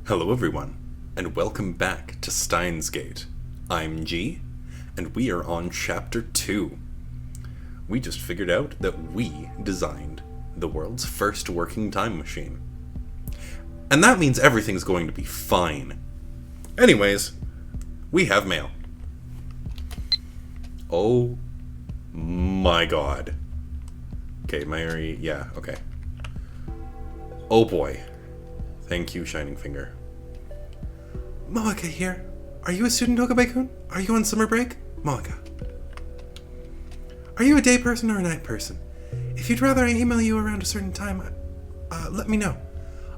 Hello everyone, and welcome back to STEINS Gate. I'm G, and we are on Chapter 2. We just figured out that we designed the world's first working time machine. And that means everything's going to be fine. Anyways, we have mail. Oh my god. Okay, okay. Oh boy. Thank you, Shining Finger. Moeka here. Are you a student, Okabe-kun? Are you on summer break? Moeka. Are you a day person or a night person? If you'd rather I email you around a certain time, let me know.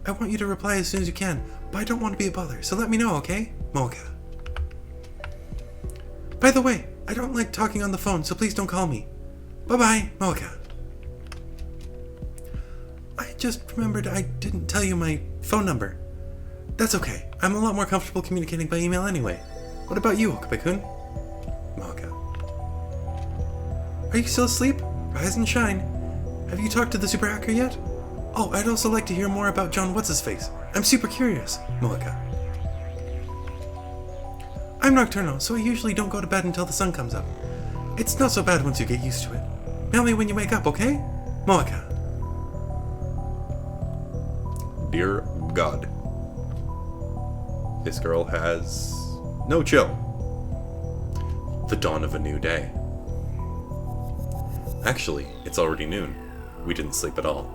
I want you to reply as soon as you can, but I don't want to be a bother, so let me know, okay? Moeka. By the way, I don't like talking on the phone, so please don't call me. Bye-bye, Moeka. I just remembered I didn't tell you my phone number. That's okay. I'm a lot more comfortable communicating by email anyway. What about you, Okabe-kun? Moeka. Are you still asleep? Rise and shine. Have you talked to the super hacker yet? Oh, I'd also like to hear more about John What's-His-Face. I'm super curious, Moeka. I'm nocturnal, so I usually don't go to bed until the sun comes up. It's not so bad once you get used to it. Mail me when you wake up, okay? Moeka. Dear God. This girl has no chill. The dawn of a new day. Actually, it's already noon. We didn't sleep at all.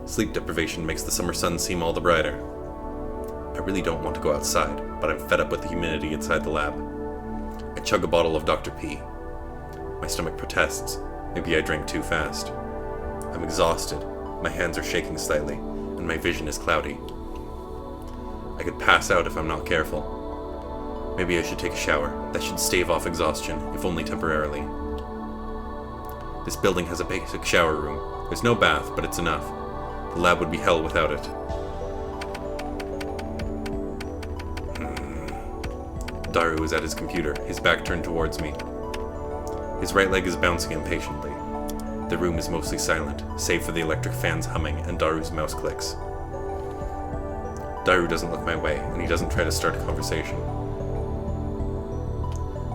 Sleep deprivation makes the summer sun seem all the brighter. I really don't want to go outside, but I'm fed up with the humidity inside the lab. I chug a bottle of Dr. P. My stomach protests. Maybe I drank too fast. I'm exhausted. My hands are shaking slightly, and my vision is cloudy. I could pass out if I'm not careful. Maybe I should take a shower. That should stave off exhaustion, if only temporarily. This building has a basic shower room. There's no bath, but it's enough. The lab would be hell without it. Daru is at his computer, his back turned towards me. His right leg is bouncing impatiently. The room is mostly silent, save for the electric fans humming and Daru's mouse clicks. Daru doesn't look my way, and he doesn't try to start a conversation.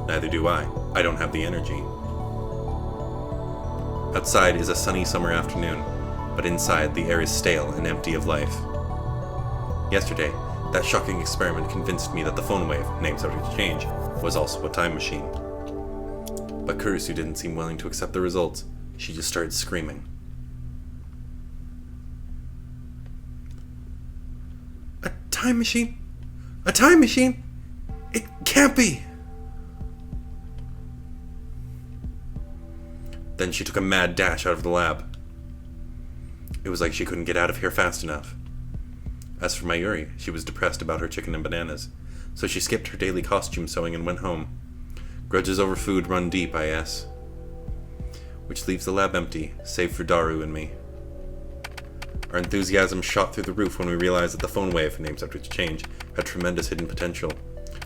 Neither do I. I don't have the energy. Outside is a sunny summer afternoon, but inside the air is stale and empty of life. Yesterday, that shocking experiment convinced me that the phone wave, named subject to change, was also a time machine. But Kurisu didn't seem willing to accept the results. She just started screaming. A time machine? A time machine? It can't be! Then she took a mad dash out of the lab. It was like she couldn't get out of here fast enough. As for Mayuri, she was depressed about her chicken and bananas, so she skipped her daily costume sewing and went home. Grudges over food run deep, I guess. Which leaves the lab empty, save for Daru and me. Our enthusiasm shot through the roof when we realized that the phone wave, named subject to change, had tremendous hidden potential.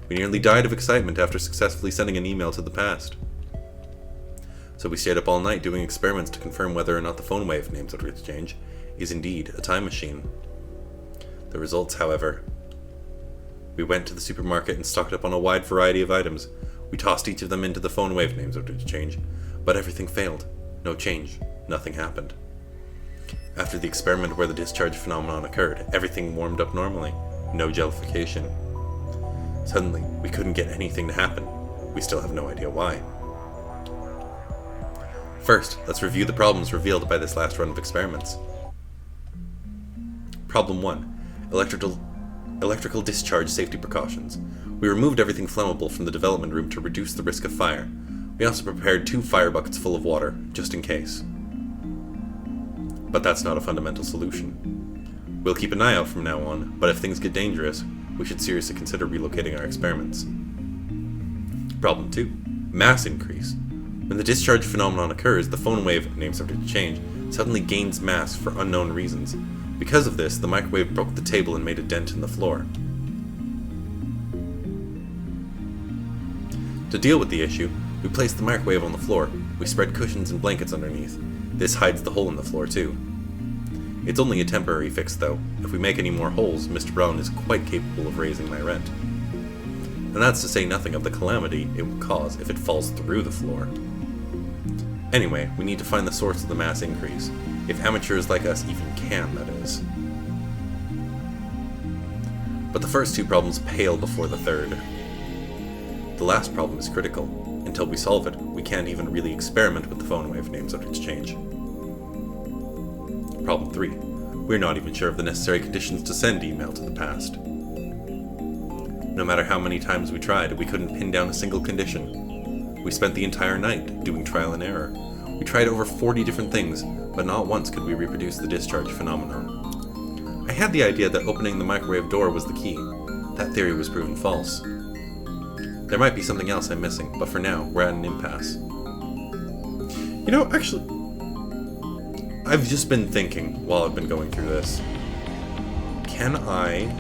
We nearly died of excitement after successfully sending an email to the past. So we stayed up all night doing experiments to confirm whether or not the phone wave, named subject to change, is indeed a time machine. The results, however... We went to the supermarket and stocked up on a wide variety of items. We tossed each of them into the phone wave, named subject to change, but everything failed. No change. Nothing happened. After the experiment where the discharge phenomenon occurred, everything warmed up normally. No jellification. Suddenly, we couldn't get anything to happen. We still have no idea why. First, let's review the problems revealed by this last run of experiments. Problem 1. Electrical discharge safety precautions. We removed everything flammable from the development room to reduce the risk of fire. We also prepared 2 fire buckets full of water, just in case. But that's not a fundamental solution. We'll keep an eye out from now on, but if things get dangerous, we should seriously consider relocating our experiments. Problem 2. Mass increase. When the discharge phenomenon occurs, the phone wave, named subject to change, suddenly gains mass for unknown reasons. Because of this, the microwave broke the table and made a dent in the floor. To deal with the issue, we placed the microwave on the floor. We spread cushions and blankets underneath. This hides the hole in the floor too. It's only a temporary fix, though. If we make any more holes, Mr. Brown is quite capable of raising my rent. And that's to say nothing of the calamity it will cause if it falls through the floor. Anyway, we need to find the source of the mass increase. If amateurs like us even can, that is. But the first two problems pale before the third. The last problem is critical. Until we solve it, we can't even really experiment with the phone wave names under exchange. Problem 3. We're not even sure of the necessary conditions to send email to the past. No matter how many times we tried, we couldn't pin down a single condition. We spent the entire night doing trial and error. We tried over 40 different things, but not once could we reproduce the discharge phenomenon. I had the idea that opening the microwave door was the key. That theory was proven false. There might be something else I'm missing, but for now, we're at an impasse. You know, actually, I've just been thinking while I've been going through this. Can I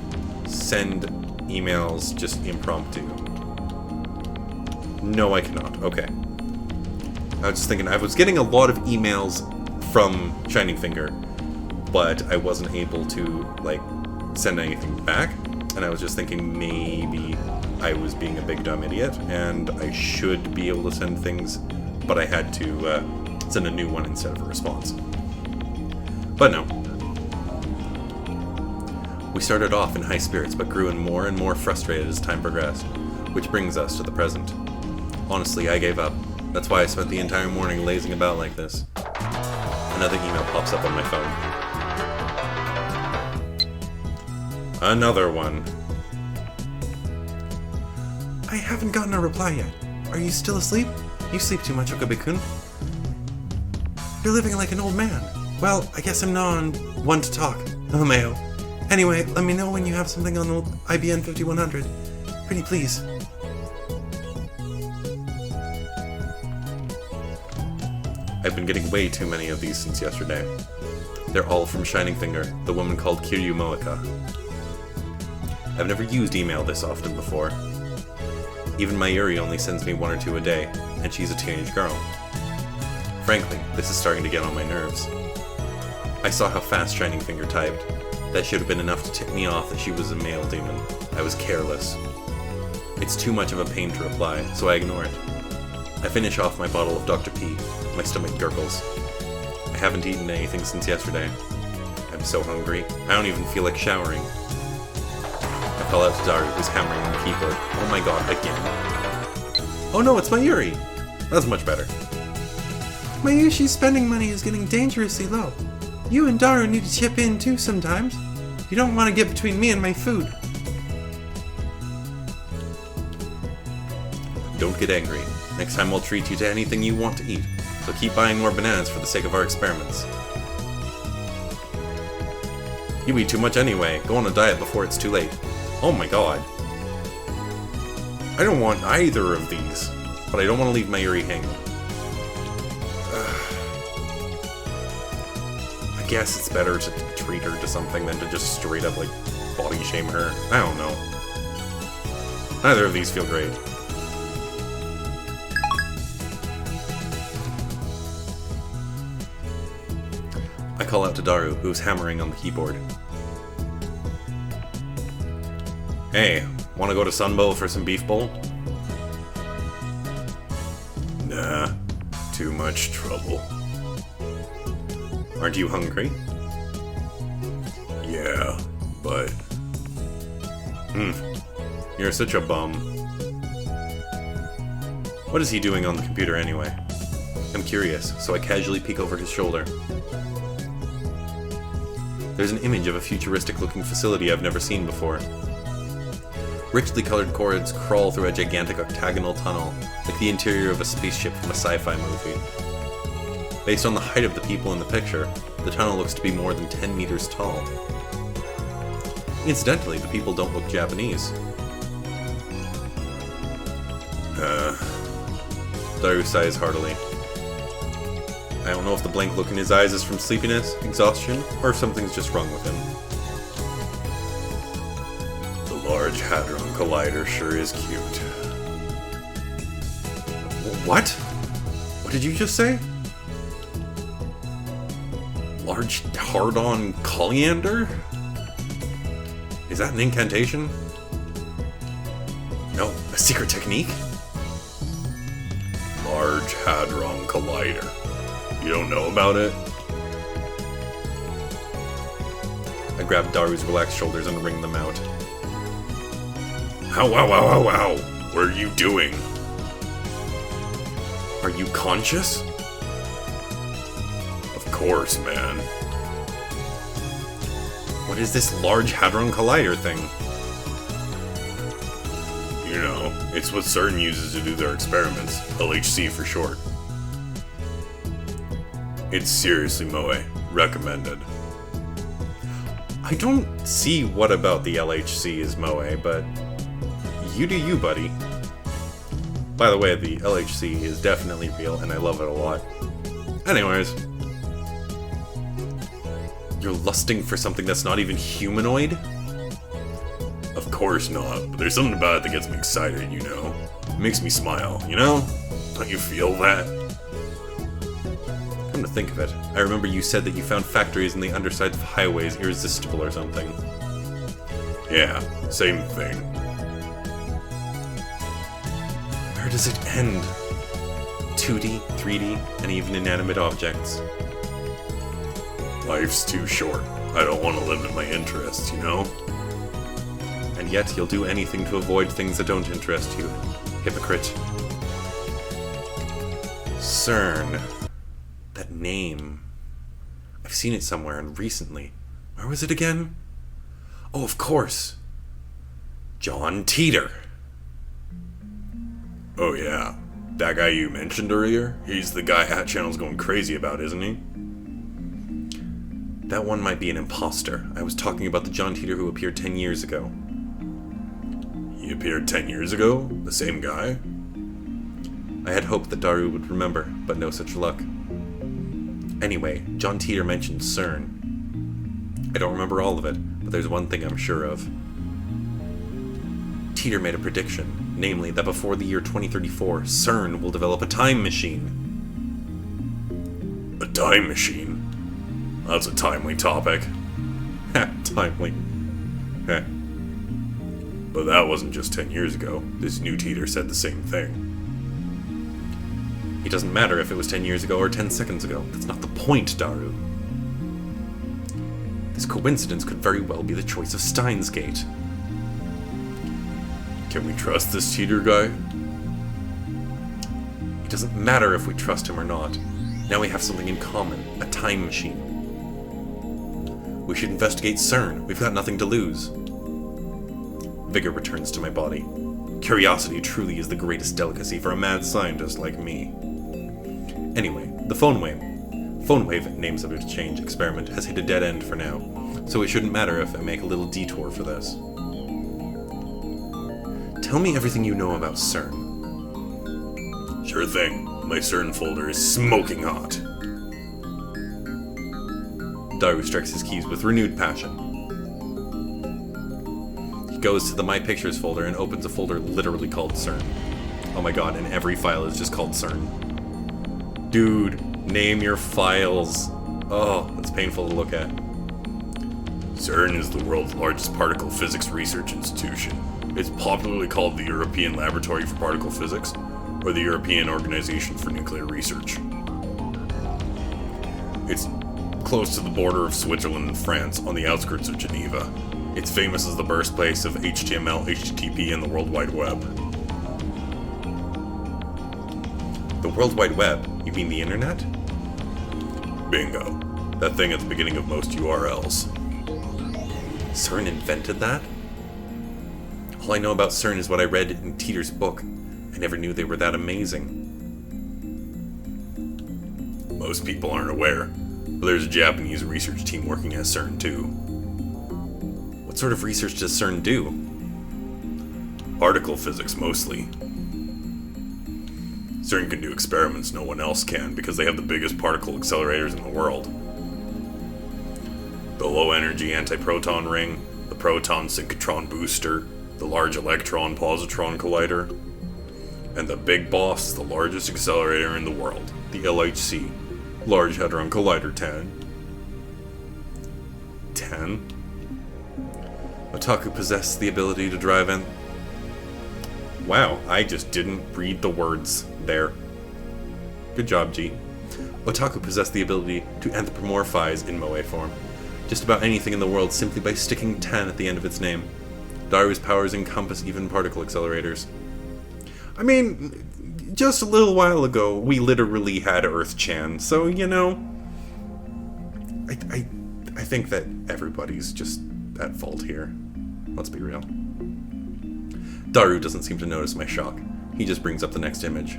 send emails just impromptu? No, I cannot. Okay. I was just thinking, I was getting a lot of emails from Shining Finger, but I wasn't able to, like, send anything back. And I was just thinking maybe I was being a big dumb idiot, and I should be able to send things, but I had to send a new one instead of a response. But no. We started off in high spirits, but grew more and more frustrated as time progressed, which brings us to the present. Honestly, I gave up. That's why I spent the entire morning lazing about like this. Another email pops up on my phone. Another one. I haven't gotten a reply yet. Are you still asleep? You sleep too much, Okabe-kun. You're living like an old man. Well, I guess I'm not on one to talk. LMAO. Anyway, let me know when you have something on the IBN 5100. Pretty please. I've been getting way too many of these since yesterday. They're all from Shining Finger, the woman called Kiryu Moeka. I've never used email this often before. Even Mayuri only sends me 1 or 2 a day, and she's a teenage girl. Frankly, this is starting to get on my nerves. I saw how fast Shining Finger typed. That should have been enough to tip me off that she was a male demon. I was careless. It's too much of a pain to reply, so I ignore it. I finish off my bottle of Dr. P. My stomach gurgles. I haven't eaten anything since yesterday. I'm so hungry. I don't even feel like showering. I call out to Daru, who's hammering on the keyboard. Oh my god, again. Oh no, it's Mayuri! That's much better. Mayushi's spending money is getting dangerously low. You and Daru need to chip in too sometimes. You don't want to get between me and my food. Don't get angry. Next time I'll treat you to anything you want to eat, so keep buying more bananas for the sake of our experiments. You eat too much anyway. Go on a diet before it's too late. Oh my god. I don't want either of these, but I don't want to leave Mayuri hanging. I guess it's better to treat her to something than to just straight up, like, body shame her. I don't know. Neither of these feel great. I call out to Daru, who's hammering on the keyboard. Hey, wanna go to Sunbow for some beef bowl? Nah, too much trouble. Aren't you hungry? Yeah, but... You're such a bum. What is he doing on the computer anyway? I'm curious, so I casually peek over his shoulder. There's an image of a futuristic-looking facility I've never seen before. Richly colored cords crawl through a gigantic octagonal tunnel, like the interior of a spaceship from a sci-fi movie. Based on the height of the people in the picture, the tunnel looks to be more than 10 meters tall. Incidentally, the people don't look Japanese. Daru sighs heartily. I don't know if the blank look in his eyes is from sleepiness, exhaustion, or if something's just wrong with him. The Large Hadron Collider sure is cute. What? What did you just say? Large Hadron Collider? Is that an incantation? No, a secret technique? Large Hadron Collider. You don't know about it? I grabbed Daru's relaxed shoulders and wringed them out. Ow, ow, ow, ow, ow! What are you doing? Are you conscious? Of course, man. What is this Large Hadron Collider thing? You know, it's what CERN uses to do their experiments. LHC for short. It's seriously moe. Recommended. I don't see what about the LHC is moe, but you do you, buddy. By the way, the LHC is definitely real, and I love it a lot. Anyways. You're lusting for something that's not even humanoid? Of course not, but there's something about it that gets me excited, you know? It makes me smile, you know? Don't you feel that? Come to think of it, I remember you said that you found factories in the undersides of highways irresistible or something. Yeah, same thing. Where does it end? 2D, 3D, and even inanimate objects. Life's too short. I don't want to limit my interests, you know? And yet you'll do anything to avoid things that don't interest you. Hypocrite. CERN. That name. I've seen it somewhere, and recently. Where was it again? Oh, of course. John Teeter. Oh yeah. That guy you mentioned earlier? He's the guy Hat-Channel's going crazy about, isn't he? That one might be an imposter. I was talking about the John Teeter who appeared 10 years ago. He appeared 10 years ago? The same guy? I had hoped that Daru would remember, but no such luck. Anyway, John Teeter mentioned CERN. I don't remember all of it, but there's one thing I'm sure of. Teeter made a prediction, namely that before the year 2034, CERN will develop a time machine. A time machine? That's a timely topic. Ha, timely. Heh. But that wasn't just 10 years ago. This new Teeter said the same thing. It doesn't matter if it was 10 years ago or 10 seconds ago. That's not the point, Daru. This coincidence could very well be the choice of STEINS Gate. Can we trust this Teeter guy? It doesn't matter if we trust him or not. Now we have something in common, a time machine. We should investigate CERN. We've got nothing to lose. Vigor returns to my body. Curiosity truly is the greatest delicacy for a mad scientist like me. Anyway, the phone wave, name subject to change experiment has hit a dead end for now, so it shouldn't matter if I make a little detour for this. Tell me everything you know about CERN. Sure thing. My CERN folder is smoking hot. Daru strikes his keys with renewed passion. He goes to the My Pictures folder and opens a folder literally called CERN. Oh my god, and every file is just called CERN. Dude, name your files. Oh, that's painful to look at. CERN is the world's largest particle physics research institution. It's popularly called the European Laboratory for Particle Physics, or the European Organization for Nuclear Research. It's close to the border of Switzerland and France, on the outskirts of Geneva. It's famous as the birthplace of HTML, HTTP, and the World Wide Web. The World Wide Web? You mean the internet? Bingo. That thing at the beginning of most URLs. CERN invented that? All I know about CERN is what I read in Teeter's book. I never knew they were that amazing. Most people aren't aware, but there's a Japanese research team working at CERN too. What sort of research does CERN do? Particle physics, mostly. CERN can do experiments no one else can because they have the biggest particle accelerators in the world. The low-energy antiproton ring, the proton synchrotron booster, the Large Electron Positron Collider, and the big boss, the largest accelerator in the world, the LHC, Large Hadron Collider 10. 10. Otaku possess the ability to drive in. Wow, I just didn't read the words there. Good job, G. Otaku possess the ability to anthropomorphize in moe form. Just about anything in the world simply by sticking 10 at the end of its name. Daru's powers encompass even particle accelerators. I mean, just a little while ago, we literally had Earth-chan, so, you know, I think that everybody's just at fault here. Let's be real. Daru doesn't seem to notice my shock. He just brings up the next image.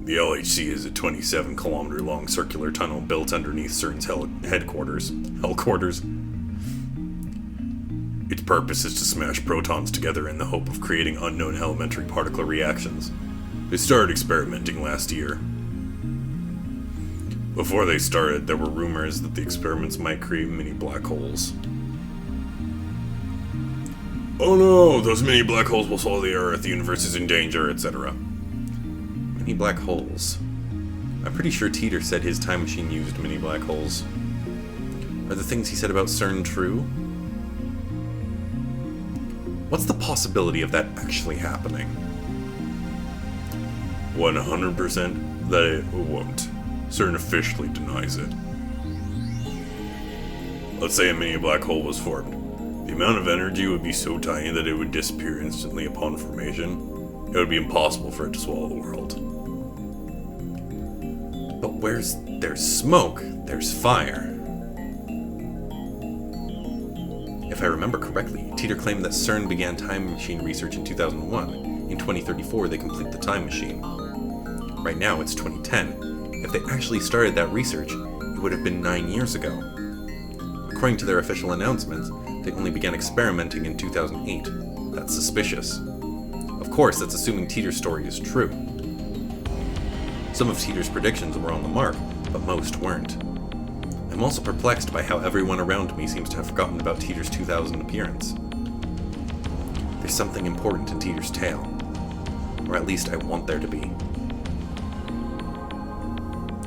The LHC is a 27-kilometer-long circular tunnel built underneath CERN's headquarters. Hellquarters. Its purpose is to smash protons together in the hope of creating unknown elementary particle reactions. They started experimenting last year. Before they started, there were rumors that the experiments might create mini black holes. Oh no, those mini black holes will swallow the Earth, the universe is in danger, etc. Mini black holes. I'm pretty sure Teeter said his time machine used mini black holes. Are the things he said about CERN true? What's the possibility of that actually happening? 100% that it won't. CERN officially denies it. Let's say a mini black hole was formed. The amount of energy would be so tiny that it would disappear instantly upon formation. It would be impossible for it to swallow the world. But there's smoke, there's fire. If I remember correctly, Teeter claimed that CERN began time machine research in 2001. In 2034, they complete the time machine. Right now, it's 2010. If they actually started that research, it would have been 9 years ago. According to their official announcements, they only began experimenting in 2008. That's suspicious. Of course, that's assuming Teeter's story is true. Some of Teeter's predictions were on the mark, but most weren't. I'm also perplexed by how everyone around me seems to have forgotten about Teeter's 2000 appearance. There's something important in Teeter's tale. Or at least I want there to be.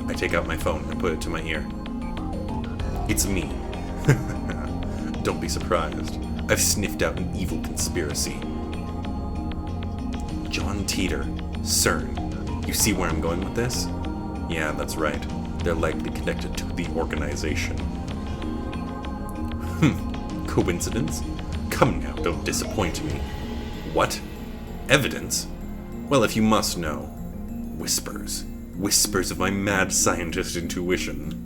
I take out my phone and put it to my ear. It's me. Don't be surprised. I've sniffed out an evil conspiracy. John Teeter, CERN. You see where I'm going with this? Yeah, that's right. They're likely connected to the organization. Coincidence? Come now, don't disappoint me. What? Evidence? Well, if you must know. Whispers. Whispers of my mad scientist intuition.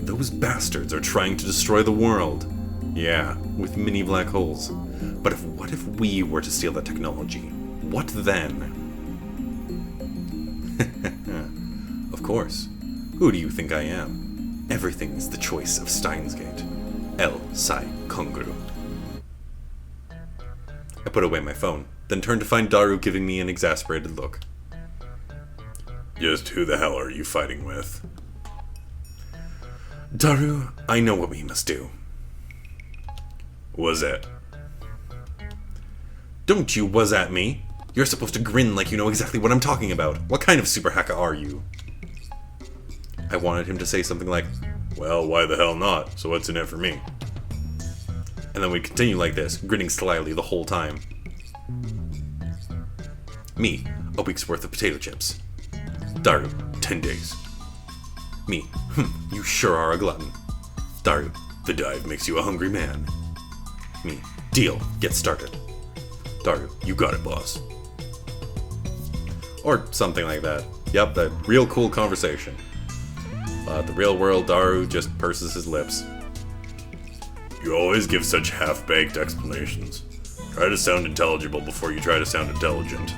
Those bastards are trying to destroy the world. Yeah, with mini black holes. But what if we were to steal that technology? What then? Of course. Who do you think I am? Everything is the choice of STEINS Gate. El Sai Kongru. I put away my phone, then turned to find Daru giving me an exasperated look. Just who the hell are you fighting with? Daru, I know what we must do. Was it? Don't you was at me. You're supposed to grin like you know exactly what I'm talking about. What kind of super hacker are you? I wanted him to say something like, well, why the hell not? So what's in it for me? And then we'd continue like this, grinning slyly the whole time. Me, a week's worth of potato chips. Daru, 10 days. Me, you sure are a glutton. Daru, the dive makes you a hungry man. Me, deal, get started. Daru, you got it, boss. Or something like that. Yep, that real cool conversation. But the real world, Daru just purses his lips. You always give such half-baked explanations. Try to sound intelligible before you try to sound intelligent.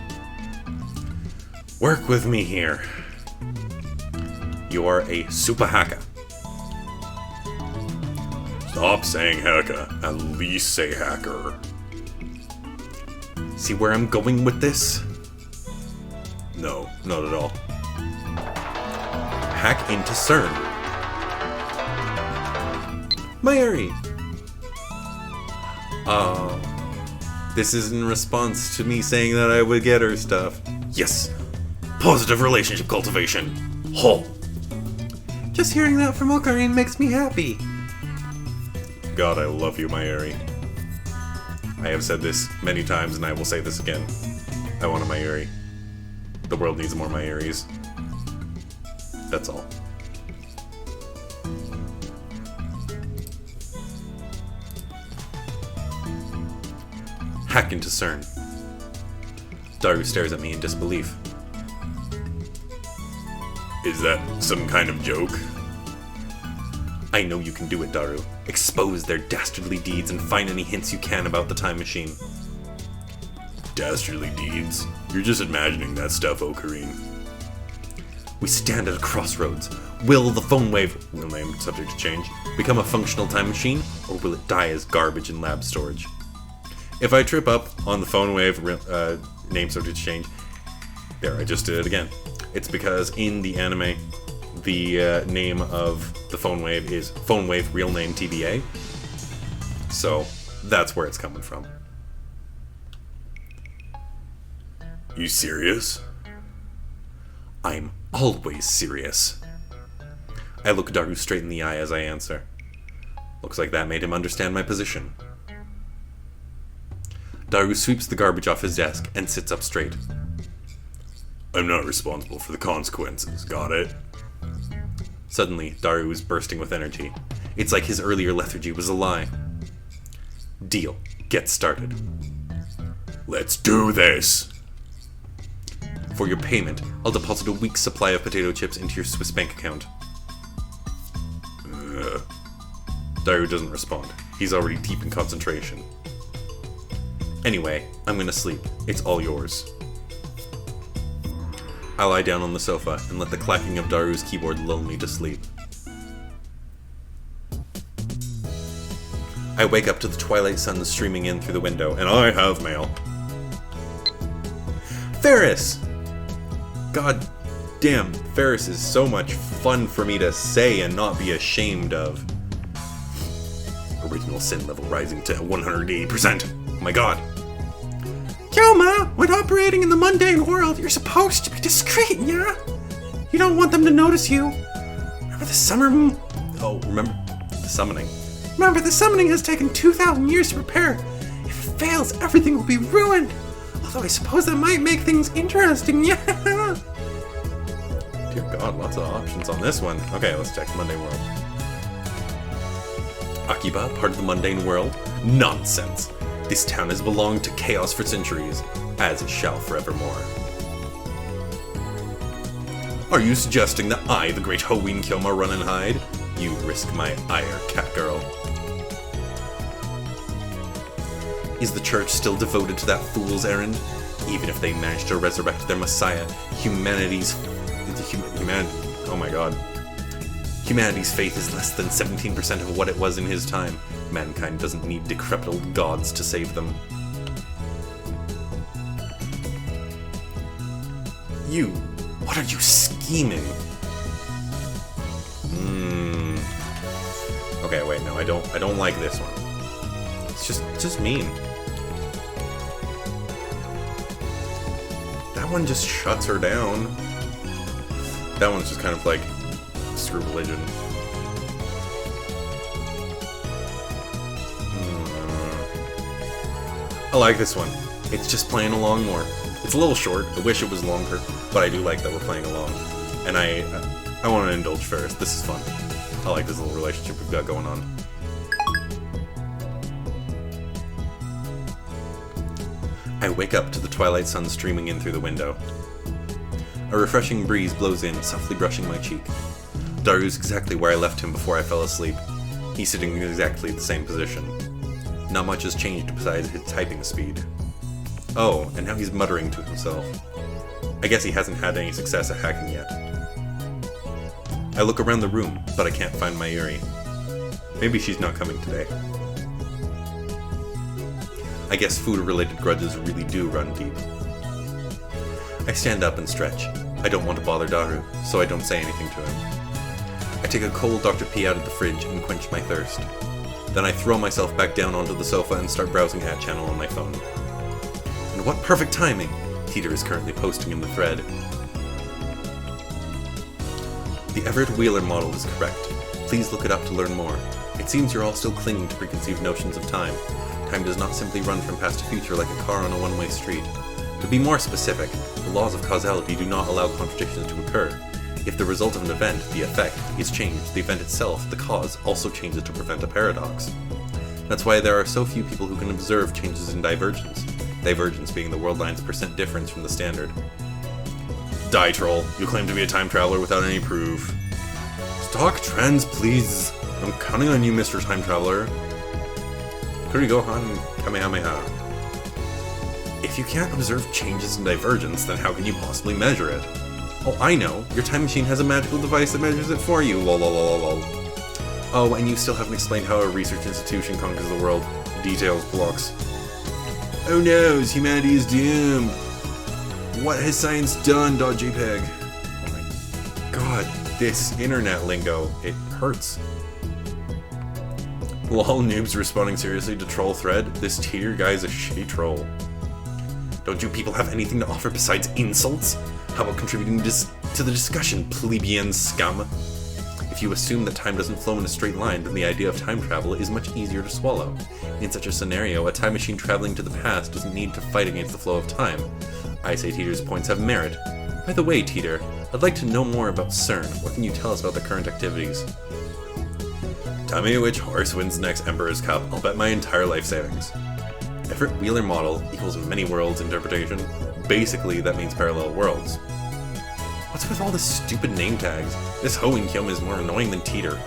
Work with me here. You are a super hacker. Stop saying hacker. At least say hacker. See where I'm going with this? No, not at all. Hack into CERN. Mayuri! Oh. This is in response to me saying that I would get her stuff. Yes! Positive relationship cultivation! Ho! Just hearing that from Ocarine makes me happy. God, I love you, Mayuri. I have said this many times, and I will say this again. I want a Mayuri. The world needs more Mayuris. That's all. Hack into CERN. Daru stares at me in disbelief. Is that some kind of joke? I know you can do it, Daru. Expose their dastardly deeds and find any hints you can about the time machine. Dastardly deeds? You're just imagining that stuff, Ocarine. We stand at a crossroads. Will the phone wave, real name subject to change, become a functional time machine, or will it die as garbage in lab storage? If I trip up on the phone wave, name subject to change, there, I just did it again. It's because in the anime, the name of the phone wave is Phone Wave, real name TBA. So that's where it's coming from. You serious? I'm always serious. I look Daru straight in the eye as I answer. Looks like that made him understand my position. Daru sweeps the garbage off his desk and sits up straight. I'm not responsible for the consequences, got it? Suddenly, Daru is bursting with energy. It's like his earlier lethargy was a lie. Deal. Get started. Let's do this! For your payment, I'll deposit a week's supply of potato chips into your Swiss bank account. Daru doesn't respond. He's already deep in concentration. Anyway, I'm gonna sleep. It's all yours. I lie down on the sofa and let the clacking of Daru's keyboard lull me to sleep. I wake up to the twilight sun streaming in through the window, and I have mail. Ferris! God damn, Ferris is so much fun for me to say and not be ashamed of. Original sin level rising to 180%. Oh my god. Kyoma, when operating in the mundane world, you're supposed to be discreet, yeah? You don't want them to notice you. Remember the summoning. Remember, the summoning has taken 2,000 years to prepare. If it fails, everything will be ruined. Although I suppose that might make things interesting, yeah? Dear god, lots of options on this one. Okay, let's check the mundane world. Akiba, part of the mundane world? Nonsense. This town has belonged to chaos for centuries, as it shall forevermore. Are you suggesting that I, the great Hoween Kyoma, run and hide? You risk my ire, cat girl. Is the church still devoted to that fool's errand? Even if they manage to resurrect their messiah, humanity's faith is less than 17% of what it was in his time. Mankind doesn't need decrepit old gods to save them. What are you scheming? Okay, wait, no, I don't like this one. It's just mean. That one just shuts her down. That one's just kind of like, screw religion. I like this one. It's just playing along more. It's a little short. I wish it was longer, but I do like that we're playing along. And I want to indulge Ferris. This is fun. I like this little relationship we've got going on. I wake up to the twilight sun streaming in through the window. A refreshing breeze blows in, softly brushing my cheek. Daru's exactly where I left him before I fell asleep. He's sitting in exactly the same position. Not much has changed besides his typing speed. Oh, and now he's muttering to himself. I guess he hasn't had any success at hacking yet. I look around the room, but I can't find Mayuri. Maybe she's not coming today. I guess food-related grudges really do run deep. I stand up and stretch. I don't want to bother Daru, so I don't say anything to him. I take a cold Dr. P out of the fridge and quench my thirst. Then I throw myself back down onto the sofa and start browsing Hat Channel on my phone. And what perfect timing! Teeter is currently posting in the thread. The Everett Wheeler model is correct. Please look it up to learn more. It It seems you're all still clinging to preconceived notions of time. Time does not simply run from past to future like a car on a one-way street. To be more specific, the laws of causality do not allow contradictions to occur. If the result of an event, the effect, is changed, the event itself, the cause, also changes to prevent a paradox. That's why there are so few people who can observe changes in divergence. Divergence being the world line's percent difference from the standard. Die, troll. You claim to be a time traveler without any proof. Stock trends, please. I'm counting on you, Mr. Time Traveler. Kurigohan Kamehameha. If you can't observe changes in divergence, then how can you possibly measure it? Oh, I know. Your time machine has a magical device that measures it for you. Lol, lol, lol, lol. Oh, and you still haven't explained how a research institution conquers the world. Details blocks. Oh no, humanity is doomed. What has science done, .jpg? Oh my god, this internet lingo, it hurts. Lol, noobs responding seriously to troll thread. This teeter guy's a shitty troll. Don't you people have anything to offer besides insults? How about contributing to the discussion, plebeian scum? If you assume that time doesn't flow in a straight line, then the idea of time travel is much easier to swallow. In such a scenario, a time machine traveling to the past doesn't need to fight against the flow of time. I say Teeter's points have merit. By the way, Teeter, I'd like to know more about CERN. What can you tell us about the current activities? Tell me which horse wins the next Emperor's Cup, I'll bet my entire life savings. Everett Wheeler model equals many worlds interpretation. Basically, that means parallel worlds. What's with all the stupid name tags? This Ho and Kyum is more annoying than Teeter.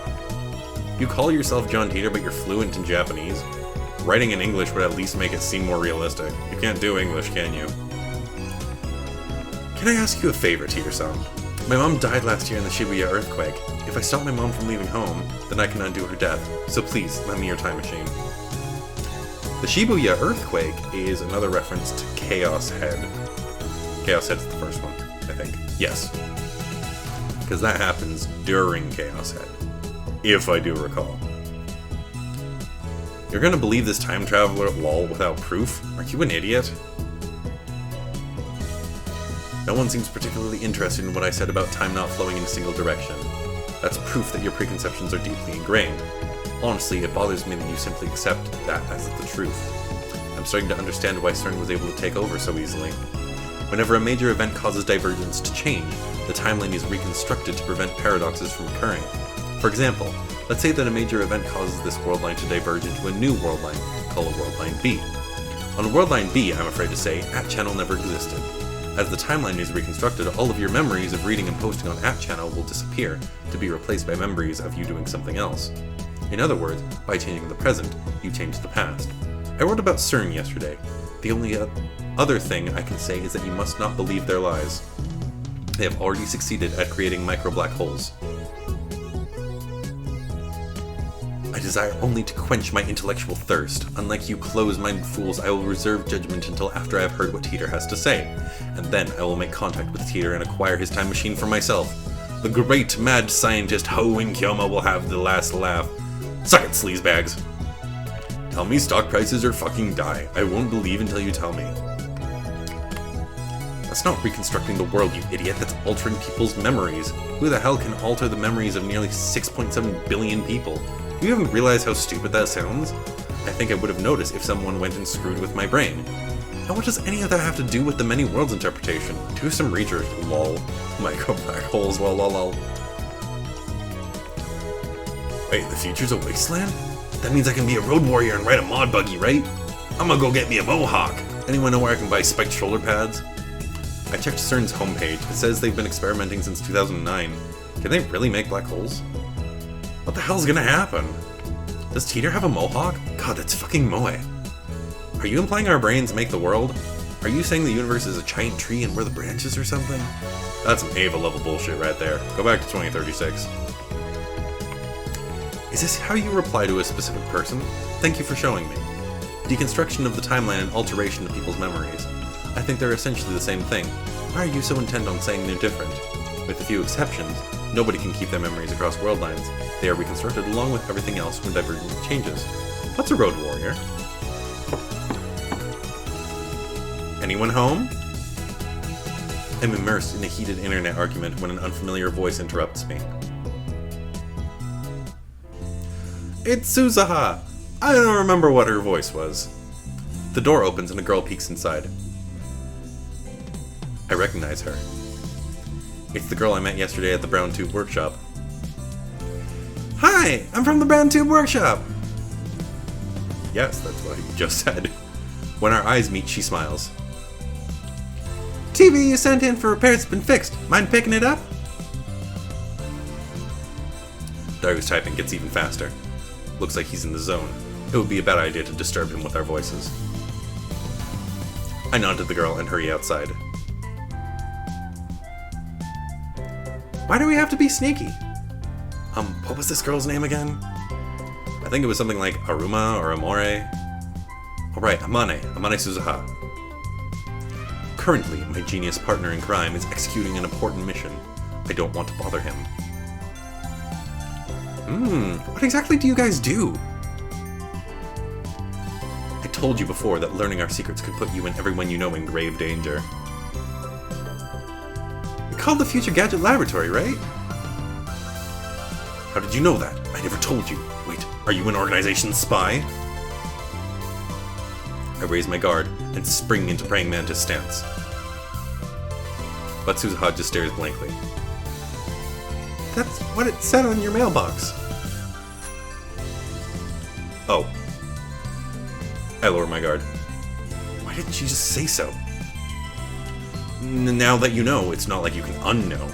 You call yourself John Teeter, but you're fluent in Japanese? Writing in English would at least make it seem more realistic. You can't do English, can you? Can I ask you a favor, Teeter-san? My mom died last year in the Shibuya earthquake. If I stop my mom from leaving home, then I can undo her death. So please, lend me your time machine. The Shibuya earthquake is another reference to Chaos Head. Chaos Head's the first one, I think. Yes. Because that happens during Chaos Head. If I do recall. You're gonna believe this time traveler lol without proof? Are you an idiot? No one seems particularly interested in what I said about time not flowing in a single direction. That's proof that your preconceptions are deeply ingrained. Honestly, it bothers me that you simply accept that as the truth. I'm starting to understand why CERN was able to take over so easily. Whenever a major event causes divergence to change, the timeline is reconstructed to prevent paradoxes from occurring. For example, let's say that a major event causes this world line to diverge into a new world line, call it world line B. On world line B, I'm afraid to say, @channel never existed. As the timeline is reconstructed, all of your memories of reading and posting on @channel will disappear, to be replaced by memories of you doing something else. In other words, by changing the present, you change the past. I wrote about CERN yesterday. The only other thing I can say is that you must not believe their lies. They have already succeeded at creating micro-black holes. I desire only to quench my intellectual thirst. Unlike you close-minded fools, I will reserve judgment until after I have heard what Teeter has to say, and then I will make contact with Teeter and acquire his time machine for myself. The great mad scientist Ho and Kyoma will have the last laugh. Suck it, sleazebags! Tell me stock prices or fucking die. I won't believe until you tell me. That's not reconstructing the world, you idiot. That's altering people's memories. Who the hell can alter the memories of nearly 6.7 billion people? Do you even realize how stupid that sounds? I think I would have noticed if someone went and screwed with my brain. Now what does any of that have to do with the many worlds interpretation? Do some research, lol. Micro black holes, lol lol lol. Wait, the future's a wasteland? That means I can be a road warrior and ride a mod buggy, right? I'm gonna go get me a mohawk. Anyone know where I can buy spiked shoulder pads? I checked CERN's homepage. It says they've been experimenting since 2009. Can they really make black holes? What the hell's gonna happen? Does Teeter have a mohawk? God, that's fucking moe. Are you implying our brains make the world? Are you saying the universe is a giant tree and we're the branches or something? That's some Ava level bullshit right there. Go back to 2036. Is this how you reply to a specific person? Thank you for showing me. Deconstruction of the timeline and alteration of people's memories. I think they're essentially the same thing. Why are you so intent on saying they're different? With a few exceptions, nobody can keep their memories across world lines. They are reconstructed along with everything else when divergence changes. What's a road warrior? Anyone home? I'm immersed in a heated internet argument when an unfamiliar voice interrupts me. It's Suzuha! I don't remember what her voice was. The door opens and a girl peeks inside. I recognize her. It's the girl I met yesterday at the Brown Tube Workshop. Hi, I'm from the Brown Tube Workshop. Yes, that's what he just said. When our eyes meet, she smiles. TV you sent in for repairs has been fixed. Mind picking it up? Daru's typing gets even faster. Looks like he's in the zone. It would be a bad idea to disturb him with our voices. I nod to the girl and hurry outside. Why do we have to be sneaky? What was this girl's name again? I think it was something like Aruma or Amore. Alright, Amane Suzuha. Currently, my genius partner in crime is executing an important mission. I don't want to bother him. What exactly do you guys do? I told you before that learning our secrets could put you and everyone you know in grave danger. You're called the Future Gadget Laboratory, right? How did you know that? I never told you. Wait, are you an organization spy? I raise my guard and spring into praying mantis stance. But Suzuha just stares blankly. That's what it said on your mailbox. Oh. I lower my guard. Why didn't she just say so? Now that you know, it's not like you can unknow.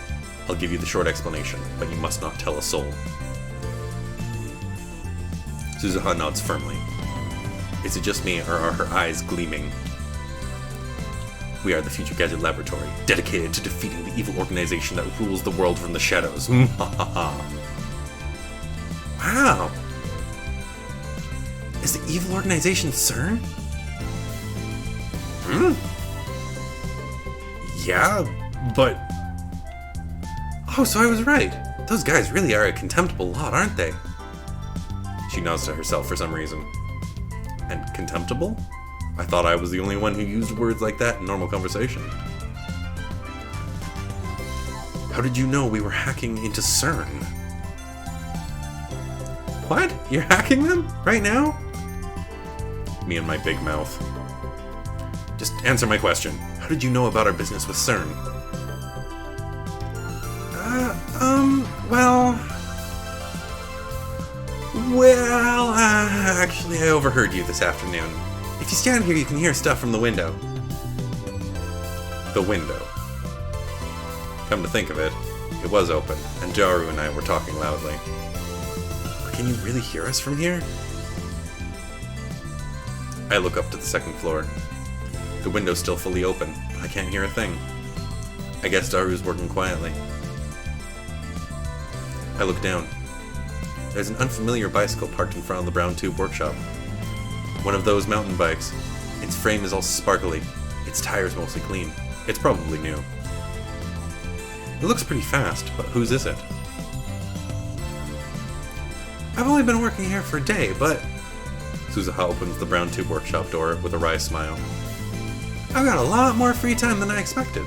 I'll give you the short explanation, but you must not tell a soul. Suzuha nods firmly. Is it just me, or are her eyes gleaming? We are the Future Gadget Laboratory, dedicated to defeating the evil organization that rules the world from the shadows. Wow. Is the evil organization CERN? Yeah, but... Oh, so I was right. Those guys really are a contemptible lot, aren't they? She nods to herself for some reason. And contemptible? I thought I was the only one who used words like that in normal conversation. How did you know we were hacking into CERN? What? You're hacking them? Right now? Me and my big mouth. Just answer my question. How did you know about our business with CERN? Actually, I overheard you this afternoon. If you stand here, you can hear stuff from the window. The window. Come to think of it, it was open, and Daru and I were talking loudly. But can you really hear us from here? I look up to the second floor. The window's still fully open, but I can't hear a thing. I guess Daru's working quietly. I look down. There's an unfamiliar bicycle parked in front of the Brown Tube Workshop. One of those mountain bikes. Its frame is all sparkly. Its tires mostly clean. It's probably new. It looks pretty fast, but whose is it? I've only been working here for a day, but... Suzuha opens the Brown Tube Workshop door with a wry smile. I've got a lot more free time than I expected.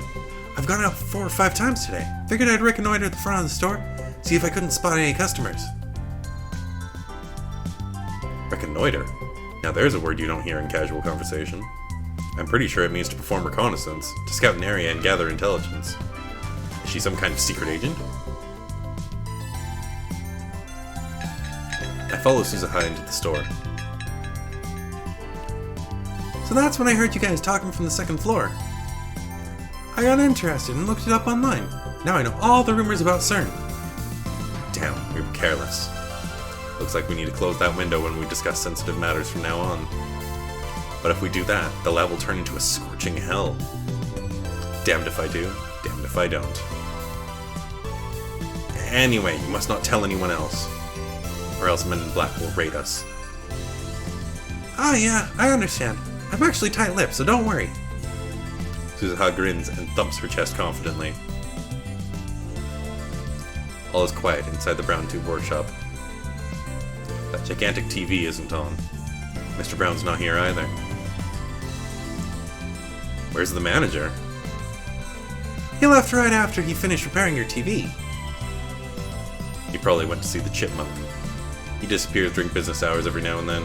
I've gone out 4 or 5 times today. Figured I'd reconnoiter at the front of the store, see if I couldn't spot any customers. Reconnoiter? Now there's a word you don't hear in casual conversation. I'm pretty sure it means to perform reconnaissance, to scout an area and gather intelligence. Is she some kind of secret agent? I follow Suzuha into the store. So that's when I heard you guys talking from the second floor. I got interested and looked it up online. Now I know all the rumors about CERN. Damn, we were careless. Looks like we need to close that window when we discuss sensitive matters from now on. But if we do that, the lab will turn into a scorching hell. Damned if I do, damned if I don't. Anyway, you must not tell anyone else, or else Men in Black will raid us. Ah, yeah, I understand. I'm actually tight-lipped, so don't worry. Suzuha grins and thumps her chest confidently. All is quiet inside the Brown Tube Workshop. That gigantic TV isn't on. Mr. Brown's not here either. Where's the manager? He left right after he finished repairing your TV. He probably went to see the chipmunk. He He disappears during business hours every now and then.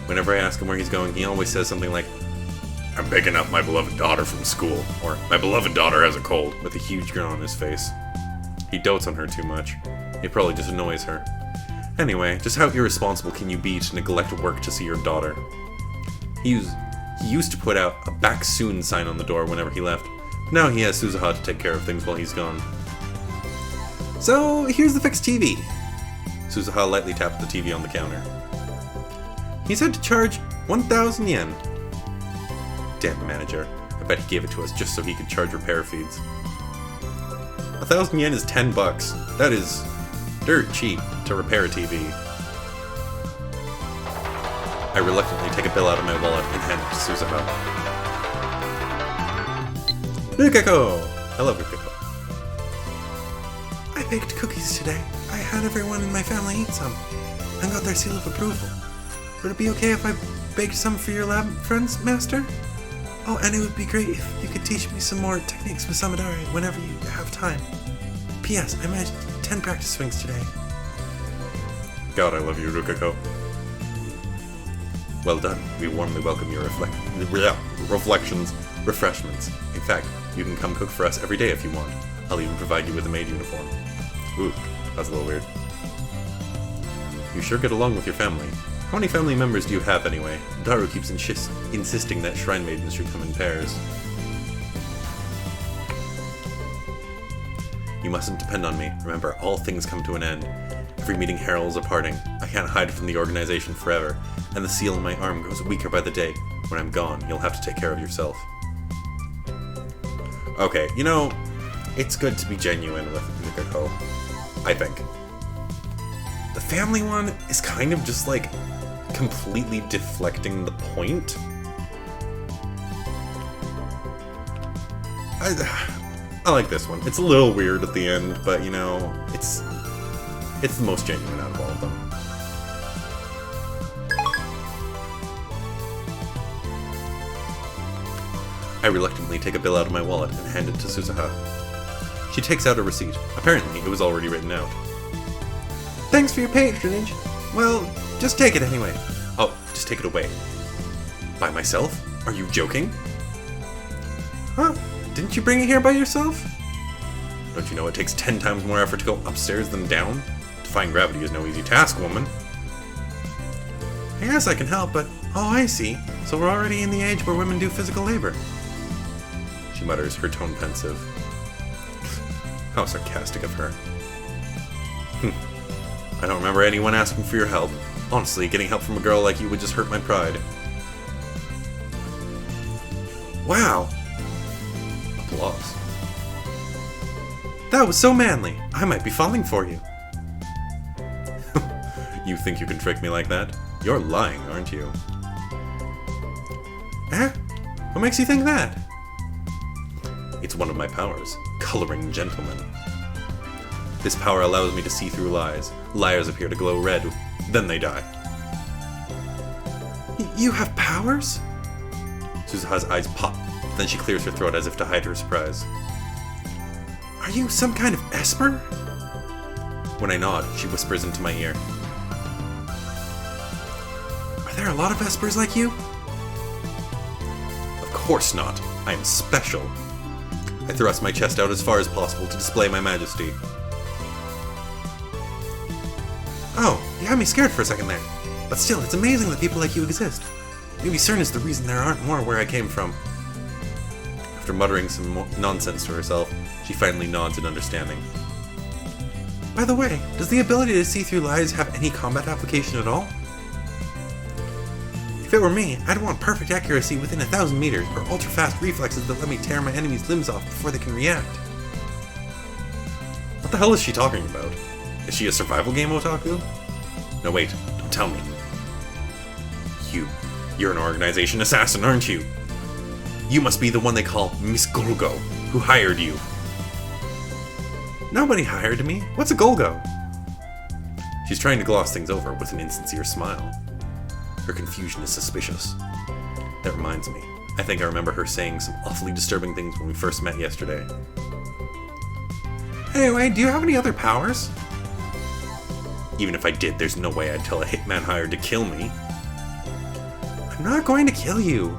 Whenever I ask him where he's going, he always says something like, "I'm picking up my beloved daughter from school," or "My beloved daughter has a cold," with a huge grin on his face. He dotes on her too much. It probably just annoys her. Anyway, just how irresponsible can you be to neglect work to see your daughter? He used to put out a "back soon" sign on the door whenever he left, but now he has Suzuha to take care of things while he's gone. So, here's the fixed TV. Suzuha lightly tapped the TV on the counter. He said to charge 1,000 yen. Damn manager. I bet he gave it to us just so he could charge repair fees. 1,000 yen is 10 bucks. That is dirt cheap to repair a TV. I reluctantly take a bill out of my wallet and hand it to Suzuha. Rukako! Hello, Rukako. I baked cookies today. I had everyone in my family eat some, and got their seal of approval. Would it be okay if I baked some for your lab friends, Master? Oh, and it would be great if you could teach me some more techniques with Samadare whenever you have time. P.S. I managed 10 practice swings today. God, I love you, Rukako. Well done. We warmly welcome your refreshments. In fact, you can come cook for us every day if you want. I'll even provide you with a maid uniform. Ooh, that's a little weird. You sure get along with your family. How many family members do you have, anyway? Daru keeps insisting that shrine maidens should come in pairs. You mustn't depend on me. Remember, all things come to an end. Every meeting heralds a parting. I can't hide from the organization forever, and the seal in my arm grows weaker by the day. When I'm gone, you'll have to take care of yourself. Okay, you know, it's good to be genuine with Rukako, I think. The family one is kind of just like completely deflecting the point. I like this one. It's a little weird at the end, but you know, it's the most genuine out of all of them. I reluctantly take a bill out of my wallet and hand it to Suzuha. She takes out a receipt. Apparently, it was already written out. Thanks for your patronage. Well, just take it anyway. Oh, just take it away. By myself? Are you joking? Huh? Didn't you bring it here by yourself? Don't you know it takes 10 times more effort to go upstairs than down? Defying gravity is no easy task, woman. I guess I can help, but... Oh, I see. So we're already in the age where women do physical labor. She mutters, her tone pensive. How sarcastic of her. I don't remember anyone asking for your help. Honestly, getting help from a girl like you would just hurt my pride. Wow. Applause. That was so manly. I might be falling for you. You think you can trick me like that? You're lying, aren't you? Eh? What makes you think that? It's one of my powers. Coloring gentlemen. This power allows me to see through lies. Liars appear to glow red, then they die. You have powers? Suzuha's eyes pop, then she clears her throat as if to hide her surprise. Are you some kind of Esper? When I nod, she whispers into my ear. Are there a lot of Espers like you? Of course not. I am special. I thrust my chest out as far as possible to display my majesty. Oh, you had me scared for a second there. But still, it's amazing that people like you exist. Maybe CERN is the reason there aren't more where I came from. After muttering some nonsense to herself, she finally nods in understanding. By the way, does the ability to see through lies have any combat application at all? If it were me, I'd want perfect accuracy within 1,000 meters, or ultra-fast reflexes that let me tear my enemy's limbs off before they can react. What the hell is she talking about? Is she a survival game otaku? No wait, don't tell me. You're an organization assassin, aren't you? You must be the one they call Miss Golgo, who hired you. Nobody hired me. What's a Golgo? She's trying to gloss things over with an insincere smile. Her confusion is suspicious. That reminds me. I think I remember her saying some awfully disturbing things when we first met yesterday. Anyway, do you have any other powers? Even if I did, there's no way I'd tell a hitman hired to kill me. I'm not going to kill you.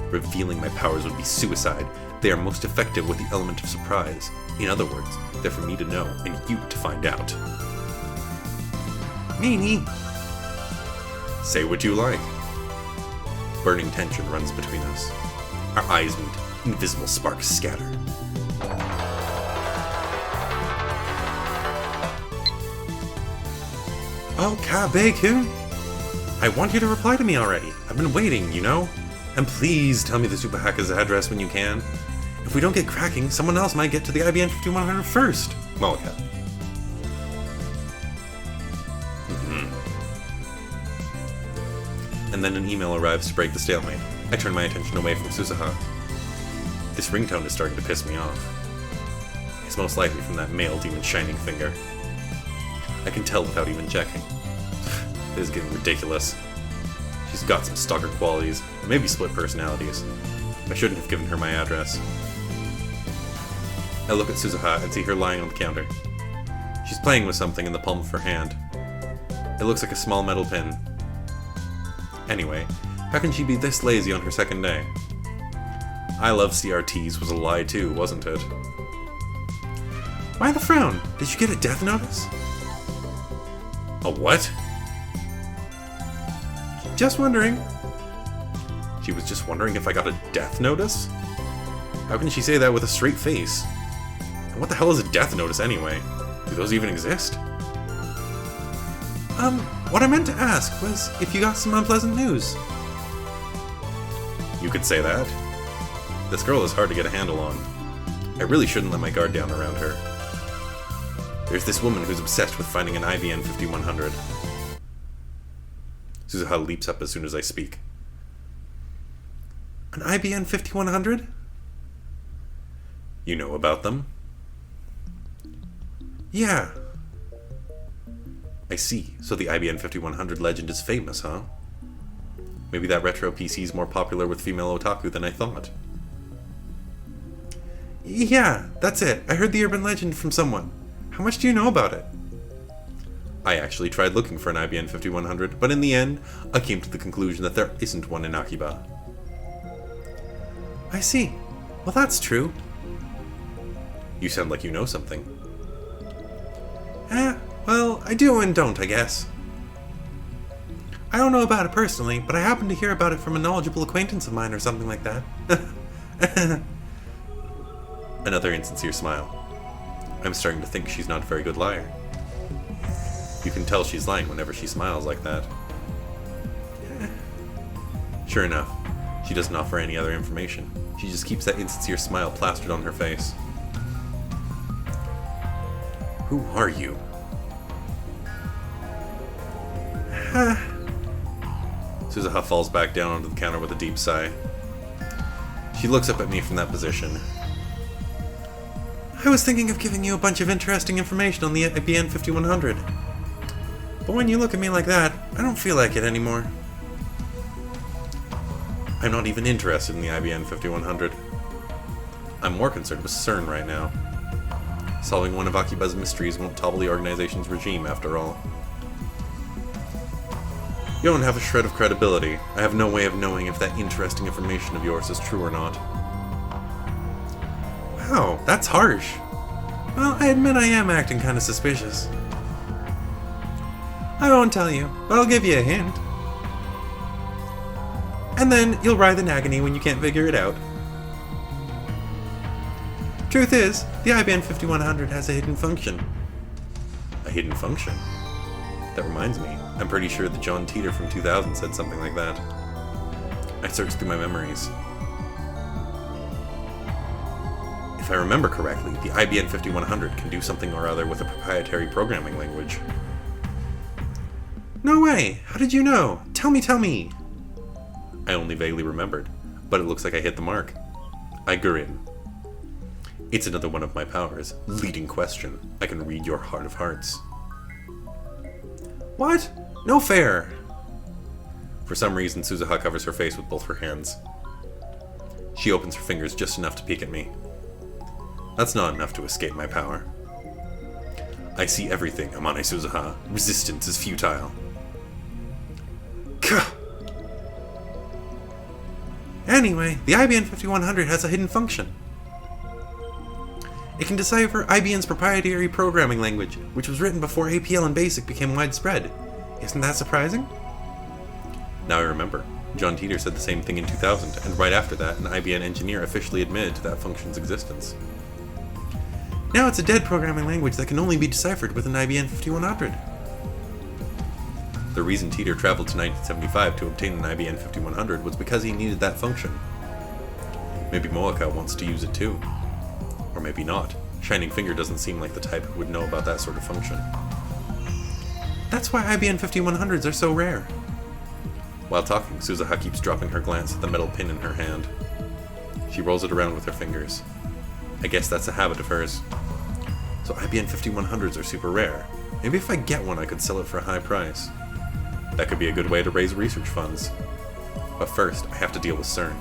Revealing my powers would be suicide. They are most effective with the element of surprise. In other words, they're for me to know and you to find out. Meanie. Say what you like. Burning tension runs between us. Our eyes meet. Invisible sparks scatter. Okabe-kun, I want you to reply to me already. I've been waiting, you know? And please tell me the super hacker's address when you can. If we don't get cracking, someone else might get to the IBM 5100 first. Malika. And then an email arrives to break the stalemate. I turn my attention away from Suzuha. This ringtone is starting to piss me off. It's most likely from that male demon shining finger. I can tell without even checking. This is getting ridiculous. She's got some stalker qualities, and maybe split personalities. I shouldn't have given her my address. I look at Suzuha and see her lying on the counter. She's playing with something in the palm of her hand. It looks like a small metal pin. Anyway, how can she be this lazy on her second day? I love CRTs was a lie too, wasn't it? Why the frown? Did you get a death notice? A what? Just wondering. She was just wondering if I got a death notice? How can she say that with a straight face? And what the hell is a death notice anyway? Do those even exist? What I meant to ask was if you got some unpleasant news. You could say that. This girl is hard to get a handle on. I really shouldn't let my guard down around her. There's this woman who's obsessed with finding an IBN 5100. Suzuha leaps up as soon as I speak. An IBN 5100? You know about them? Yeah. I see. So the IBN 5100 legend is famous, huh? Maybe that retro PC is more popular with female otaku than I thought. Yeah, that's it. I heard the urban legend from someone. How much do you know about it? I actually tried looking for an IBN 5100, but in the end, I came to the conclusion that there isn't one in Akiba. I see. Well, that's true. You sound like you know something. Well, I do and don't, I guess. I don't know about it personally, but I happened to hear about it from a knowledgeable acquaintance of mine or something like that. Another insincere smile. I'm starting to think she's not a very good liar. You can tell she's lying whenever she smiles like that. Sure enough, she doesn't offer any other information. She just keeps that insincere smile plastered on her face. Who are you? Suzuha falls back down onto the counter with a deep sigh. She looks up at me from that position. I was thinking of giving you a bunch of interesting information on the IBN 5100. But when you look at me like that, I don't feel like it anymore. I'm not even interested in the IBN 5100. I'm more concerned with SERN right now. Solving one of Akiba's mysteries won't topple the organization's regime, after all. You don't have a shred of credibility. I have no way of knowing if that interesting information of yours is true or not. Wow, that's harsh. Well, I admit I am acting kind of suspicious. I won't tell you, but I'll give you a hint. And then you'll writhe in agony when you can't figure it out. Truth is, the IBM 5100 has a hidden function. A hidden function? That reminds me, I'm pretty sure that John Teeter from 2000 said something like that. I searched through my memories. If I remember correctly, the IBM 5100 can do something or other with a proprietary programming language. No way! How did you know? Tell me! I only vaguely remembered, but it looks like I hit the mark. I grin. It's another one of my powers. Leading question. I can read your heart of hearts. What? No fair! For some reason, Suzuha covers her face with both her hands. She opens her fingers just enough to peek at me. That's not enough to escape my power. I see everything, Amane Suzuha. Resistance is futile. Kuh. Anyway, the IBN 5100 has a hidden function. It can decipher IBN's proprietary programming language, which was written before APL and BASIC became widespread. Isn't that surprising? Now I remember. John Teeter said the same thing in 2000, and right after that, an IBN engineer officially admitted to that function's existence. Now it's a dead programming language that can only be deciphered with an IBN 5100. The reason Teeter traveled to 1975 to obtain an IBN 5100 was because he needed that function. Maybe Moeka wants to use it too. Or maybe not. Shining Finger doesn't seem like the type who would know about that sort of function. That's why IBN 5100s are so rare. While talking, Suzuha keeps dropping her glance at the metal pin in her hand. She rolls it around with her fingers. I guess that's a habit of hers. So IBN 5100s are super rare. Maybe if I get one I could sell it for a high price. That could be a good way to raise research funds. But first, I have to deal with CERN.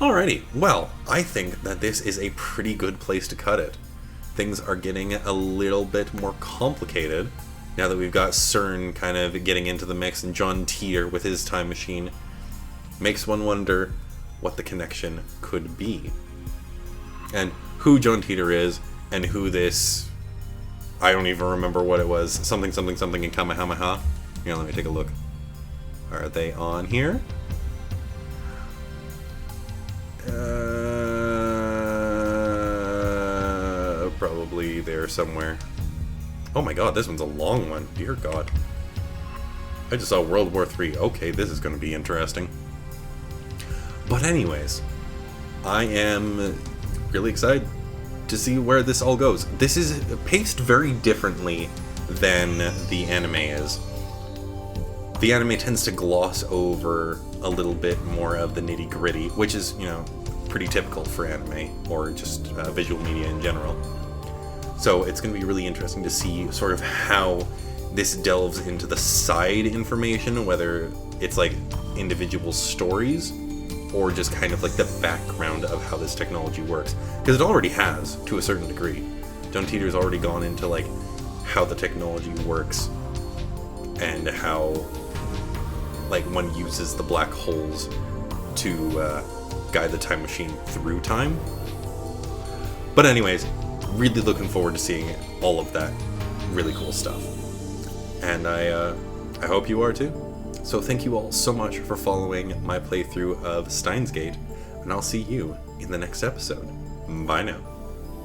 Alrighty, well, I think that this is a pretty good place to cut it. Things are getting a little bit more complicated now that we've got CERN kind of getting into the mix, and John Teeter with his time machine. Makes one wonder what the connection could be. And who John Teeter is, and who this... I don't even remember what it was. Something in Kamehameha. Here, let me take a look. Are they on here? Probably there somewhere. Oh my god, this one's a long one. Dear god. I just saw World War III. Okay, this is going to be interesting. But anyways, I am really excited to see where this all goes. This is paced very differently than the anime is. The anime tends to gloss over a little bit more of the nitty-gritty, which is, you know, pretty typical for anime, or just visual media in general. So it's going to be really interesting to see sort of how this delves into the side information, whether it's like individual stories, or just kind of like the background of how this technology works. Because it already has, to a certain degree. John Teeter's already gone into like how the technology works, and how like one uses the black holes to guide the time machine through time. But anyways, really looking forward to seeing all of that really cool stuff. And I hope you are too. So thank you all so much for following my playthrough of STEINS Gate, and I'll see you in the next episode. Bye now.